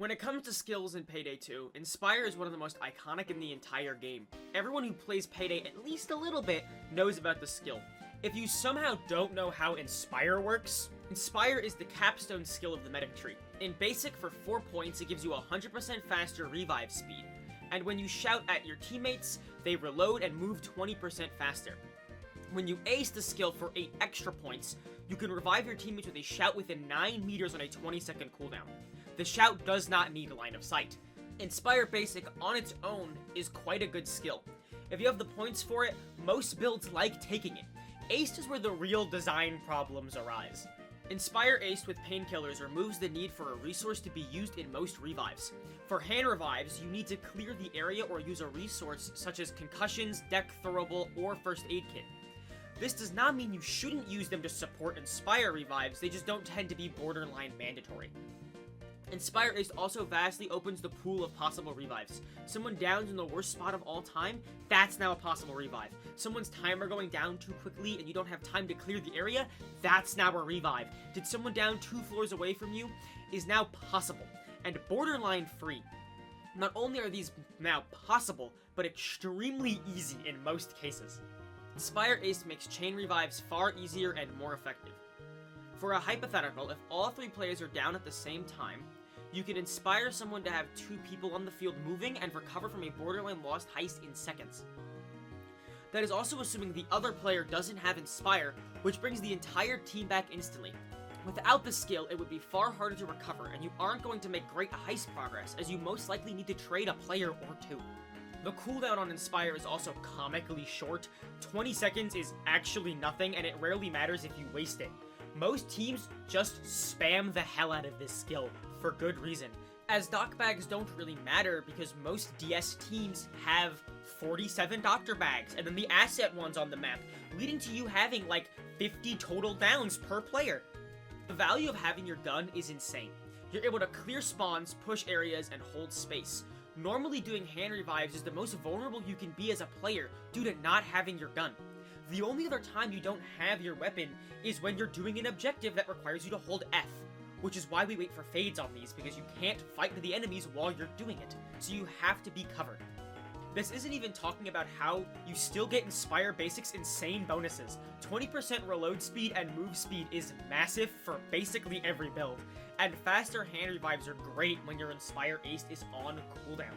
When it comes to skills in Payday 2, Inspire is one of the most iconic in the entire game. Everyone who plays Payday at least a little bit knows about the skill. If you somehow don't know how Inspire works, Inspire is the capstone skill of the medic tree. In basic, for 4 points, it gives you 100% faster revive speed. And when you shout at your teammates, they reload and move 20% faster. When you ace the skill for 8 extra points, you can revive your teammates with a shout within 9 meters on a 20-second cooldown. The shout does not need a line of sight. Inspire Basic on its own is quite a good skill. If you have the points for it, most builds like taking it. Aced is where the real design problems arise. Inspire Aced with Painkillers removes the need for a resource to be used in most revives. For hand revives, you need to clear the area or use a resource such as concussions, deck throwable, or first aid kit. This does not mean you shouldn't use them to support Inspire revives, they just don't tend to be borderline mandatory. Inspire Aced also vastly opens the pool of possible revives. Someone downs in the worst spot of all time, that's now a possible revive. Someone's timer going down too quickly and you don't have time to clear the area, that's now a revive. Did someone down 2 floors away from you is now possible, and borderline free. Not only are these now possible, but extremely easy in most cases. Inspire Aced makes chain revives far easier and more effective. For a hypothetical, if all 3 players are down at the same time, you can inspire someone to have 2 people on the field moving and recover from a borderline lost heist in seconds. That is also assuming the other player doesn't have Inspire, which brings the entire team back instantly. Without the skill, it would be far harder to recover, and you aren't going to make great heist progress, as you most likely need to trade a player or 2. The cooldown on Inspire is also comically short. 20 seconds is actually nothing, and it rarely matters if you waste it. Most teams just spam the hell out of this skill, for good reason, as doc bags don't really matter because most DS teams have 47 doctor bags, and then the asset ones on the map, leading to you having like 50 total downs per player. The value of having your gun is insane. You're able to clear spawns, push areas, and hold space. Normally doing hand revives is the most vulnerable you can be as a player due to not having your gun. The only other time you don't have your weapon is when you're doing an objective that requires you to hold F, which is why we wait for fades on these, because you can't fight the enemies while you're doing it, so you have to be covered. This isn't even talking about how you still get Inspire Basic's insane bonuses. 20% reload speed and move speed is massive for basically every build, and faster hand revives are great when your Inspire Aced is on cooldown.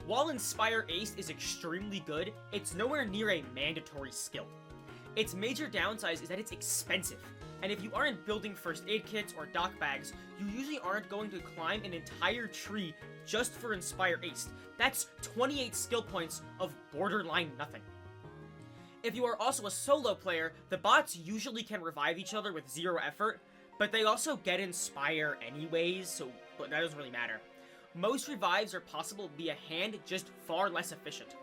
While Inspire Aced is extremely good, it's nowhere near a mandatory skill. Its major downside is that it's expensive, and if you aren't building first aid kits or doc bags, you usually aren't going to climb an entire tree just for Inspire Aced. That's 28 skill points of borderline nothing. If you are also a solo player, the bots usually can revive each other with 0 effort, but they also get Inspire anyways, so that doesn't really matter. Most revives are possible via hand, just far less efficient.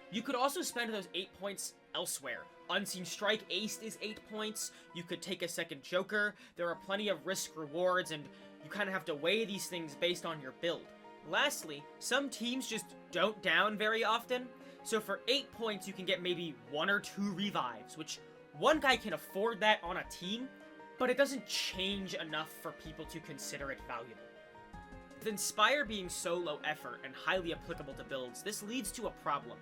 You could also spend those 8 points elsewhere. Unseen Strike Aced is 8 points, you could take a second Joker, there are plenty of risk rewards, and you kind of have to weigh these things based on your build. Lastly, some teams just don't down very often, so for 8 points you can get maybe 1 or 2 revives, which one guy can afford that on a team, but it doesn't change enough for people to consider it valuable. With Inspire being so low effort and highly applicable to builds, this leads to a problem.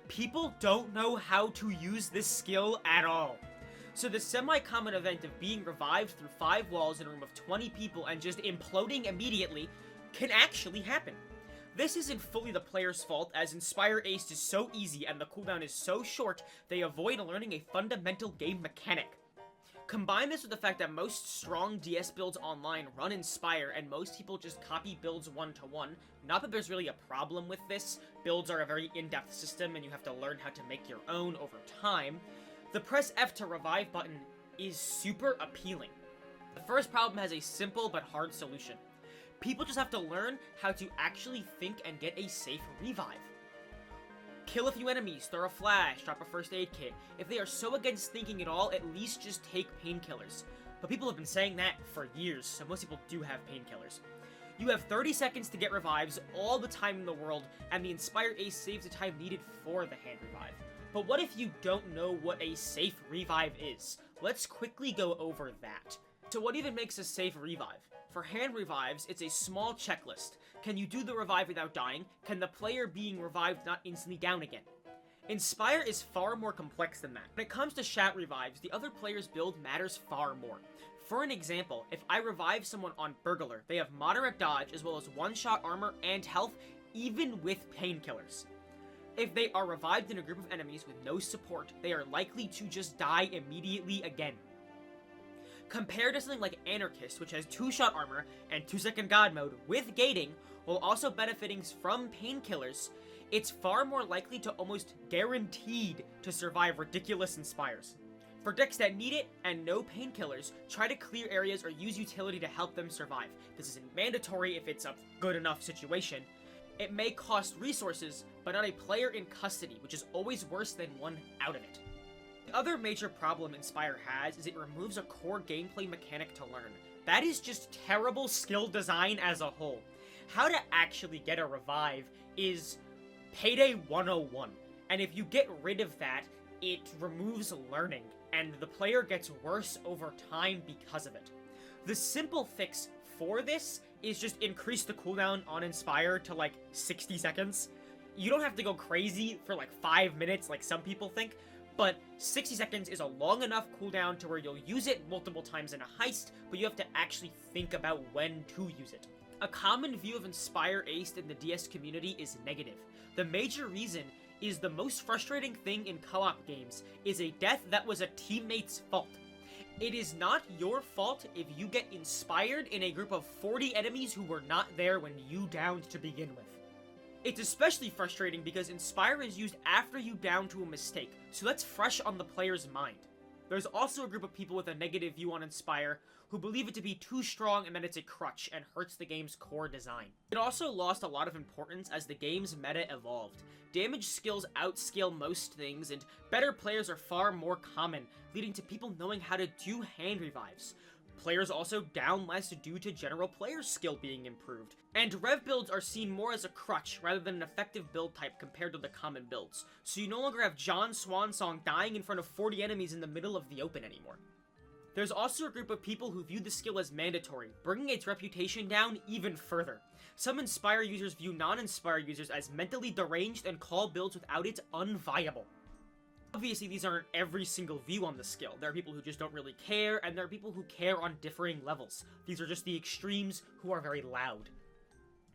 People don't know how to use this skill at all. So the semi-common event of being revived through 5 walls in a room of 20 people and just imploding immediately can actually happen. This isn't fully the player's fault, as Inspire Aced is so easy and the cooldown is so short, they avoid learning a fundamental game mechanic. Combine this with the fact that most strong DS builds online run Inspire, and most people just copy builds 1-to-1. Not that there's really a problem with this, builds are a very in-depth system and you have to learn how to make your own over time. The press F to revive button is super appealing. The first problem has a simple but hard solution. People just have to learn how to actually think and get a safe revive. Kill a few enemies, throw a flash, drop a first aid kit. If they are so against thinking at all, at least just take painkillers. But people have been saying that for years, so most people do have painkillers. You have 30 seconds to get revives all the time in the world, and the Inspire Aced saves the time needed for the hand revive. But what if you don't know what a safe revive is? Let's quickly go over that. So what even makes a safe revive? For hand revives, it's a small checklist. Can you do the revive without dying? Can the player being revived not instantly down again? Inspire is far more complex than that. When it comes to shout revives, the other player's build matters far more. For an example, if I revive someone on Burglar, they have moderate dodge as well as one-shot armor and health, even with painkillers. If they are revived in a group of enemies with no support, they are likely to just die immediately again. Compared to something like Anarchist, which has 2-shot armor and 2-second god mode with gating, while also benefiting from painkillers, it's far more likely to almost guaranteed to survive ridiculous Inspires. For decks that need it and no painkillers, try to clear areas or use utility to help them survive. This isn't mandatory if it's a good enough situation. It may cost resources, but not a player in custody, which is always worse than one out of it. The other major problem Inspire has is it removes a core gameplay mechanic to learn. That is just terrible skill design as a whole. How to actually get a revive is Payday 101, and if you get rid of that, it removes learning, and the player gets worse over time because of it. The simple fix for this is just increase the cooldown on Inspire to like 60 seconds. You don't have to go crazy for like 5 minutes like some people think, but 60 seconds is a long enough cooldown to where you'll use it multiple times in a heist, but you have to actually think about when to use it. A common view of Inspire Aced in the DS community is negative. The major reason is the most frustrating thing in co-op games is a death that was a teammate's fault. It is not your fault if you get inspired in a group of 40 enemies who were not there when you downed to begin with. It's especially frustrating because Inspire is used after you down to a mistake, so that's fresh on the player's mind. There's also a group of people with a negative view on Inspire who believe it to be too strong and that it's a crutch and hurts the game's core design. It also lost a lot of importance as the game's meta evolved. Damage skills outscale most things, and better players are far more common, leading to people knowing how to do hand revives. Players also down less due to general player skill being improved. And rev builds are seen more as a crutch rather than an effective build type compared to the common builds, so you no longer have John Swansong dying in front of 40 enemies in the middle of the open anymore. There's also a group of people who view the skill as mandatory, bringing its reputation down even further. Some Inspire users view non-Inspire users as mentally deranged and call builds without it unviable. Obviously, these aren't every single view on the skill. There are people who just don't really care, and there are people who care on differing levels. These are just the extremes who are very loud.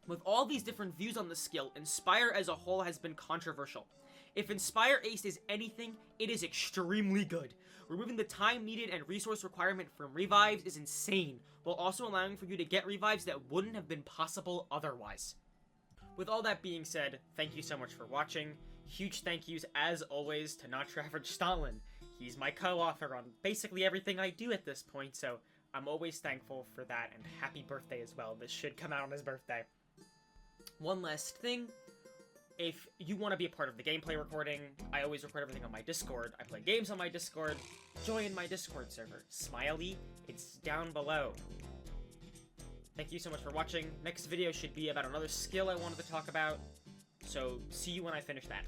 With all these different views on the skill, Inspire as a whole has been controversial. If Inspire Aced is anything, it is extremely good. Removing the time needed and resource requirement from revives is insane, while also allowing for you to get revives that wouldn't have been possible otherwise. With all that being said, thank you so much for watching. Huge thank yous, as always, to Not Your Average Stalin. He's my co-author on basically everything I do at this point, so I'm always thankful for that, and happy birthday as well. This should come out on his birthday. One last thing. If you want to be a part of the gameplay recording, I always record everything on my Discord. I play games on my Discord. Join my Discord server. Smiley, it's down below. Thank you so much for watching. Next video should be about another skill I wanted to talk about. So, see you when I finish that.